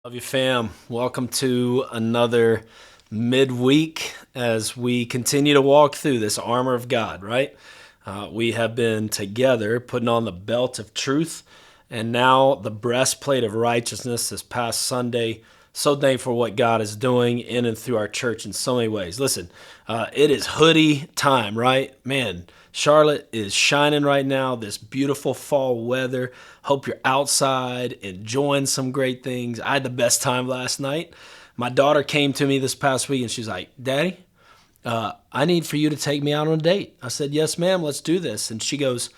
Love you, fam. Welcome to another midweek as we continue to walk through this armor of God, right? We have been together putting on the belt of truth and now the breastplate of righteousness this past Sunday. So thankful for what God is doing in and through our church in so many ways. Listen, it is hoodie time, right? Man, Charlotte is shining right now, this beautiful fall weather. Hope you're outside enjoying some great things. I had the best time last night. My daughter came to me this past week and she's like, Daddy, I need for you to take me out on a date. I said, yes, ma'am, let's do this. And she goes,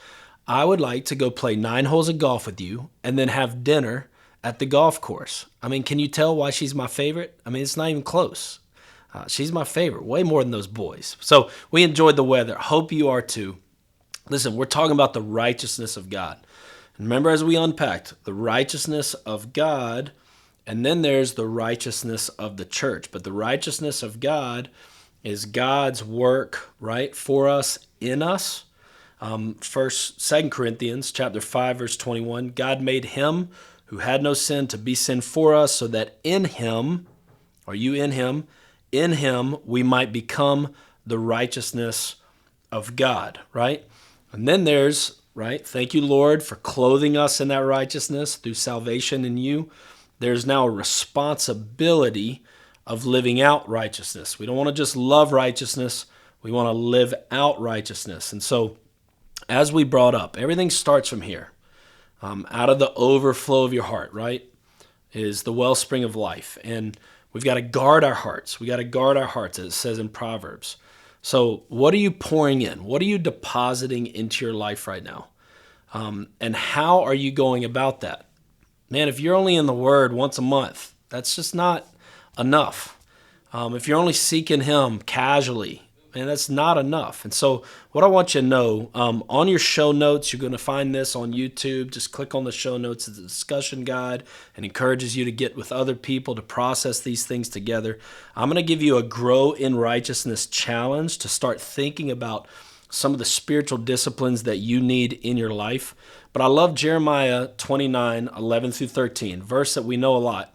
I would like to go play 9 holes of golf with you and then have dinner at the golf course. I mean, can you tell why she's my favorite? I mean, it's not even close. She's my favorite, way more than those boys. So we enjoyed the weather. Hope you are too. Listen, we're talking about the righteousness of God. And remember, as we unpacked, the righteousness of God, and then there's the righteousness of the church. But the righteousness of God is God's work, right, for us, in us. Second Corinthians chapter 5, verse 21, God made him who had no sin to be sin for us, so that in him, are you in him? In him we might become the righteousness of God, right? And then there's, right, thank you, Lord, for clothing us in that righteousness through salvation in you. There's now a responsibility of living out righteousness. We don't want to just love righteousness. We want to live out righteousness. And so, as we brought up, everything starts from here. Out of the overflow of your heart, right, is the wellspring of life. And we've got to guard our hearts. We got to guard our hearts, as it says in Proverbs. So what are you pouring in? What are you depositing into your life right now? And how are you going about that? Man, if you're only in the Word once a month, that's just not enough. If you're only seeking Him casually, man, that's not enough. And so what I want you to know, on your show notes, you're going to find this on YouTube. Just click on the show notes. It's a discussion guide and encourages you to get with other people to process these things together. I'm going to give you a Grow in Righteousness challenge to start thinking about some of the spiritual disciplines that you need in your life. But I love Jeremiah 29:11-13, verse that we know a lot.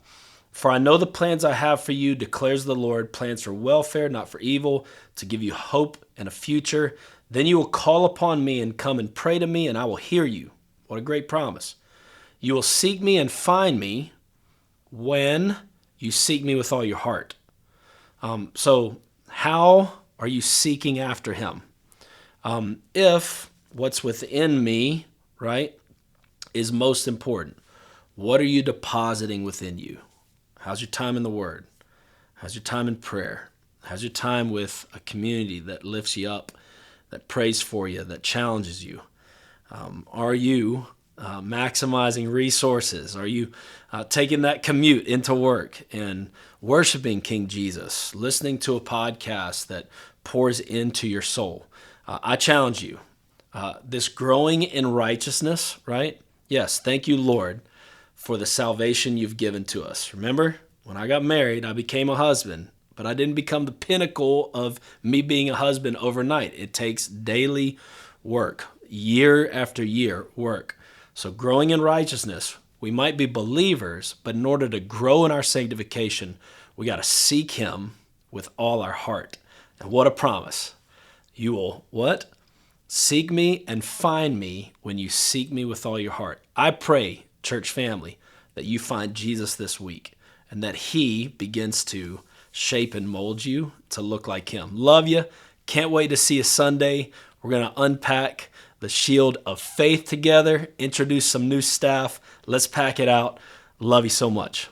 For I know the plans I have for you, declares the Lord, plans for welfare, not for evil, to give you hope and a future. Then you will call upon me and come and pray to me, and I will hear you. What a great promise. You will seek me and find me when you seek me with all your heart. So how are you seeking after him? If what's within me, right, is most important, what are you depositing within you? How's your time in the Word? How's your time in prayer? How's your time with a community that lifts you up, that prays for you, that challenges you? Are you maximizing resources? Are you taking that commute into work and worshiping King Jesus, listening to a podcast that pours into your soul? I challenge you. This growing in righteousness, right? Yes, thank you, Lord, for the salvation you've given to us. Remember, when I got married, I became a husband, but I didn't become the pinnacle of me being a husband overnight. It takes daily work, year after year work. So growing in righteousness, we might be believers, but in order to grow in our sanctification, we got to seek him with all our heart. And what a promise. You will, what? Seek me and find me when you seek me with all your heart. I pray, church family, that you find Jesus this week and that he begins to shape and mold you to look like him. Love you. Can't wait to see you Sunday. We're going to unpack the shield of faith together, introduce some new staff. Let's pack it out. Love you so much.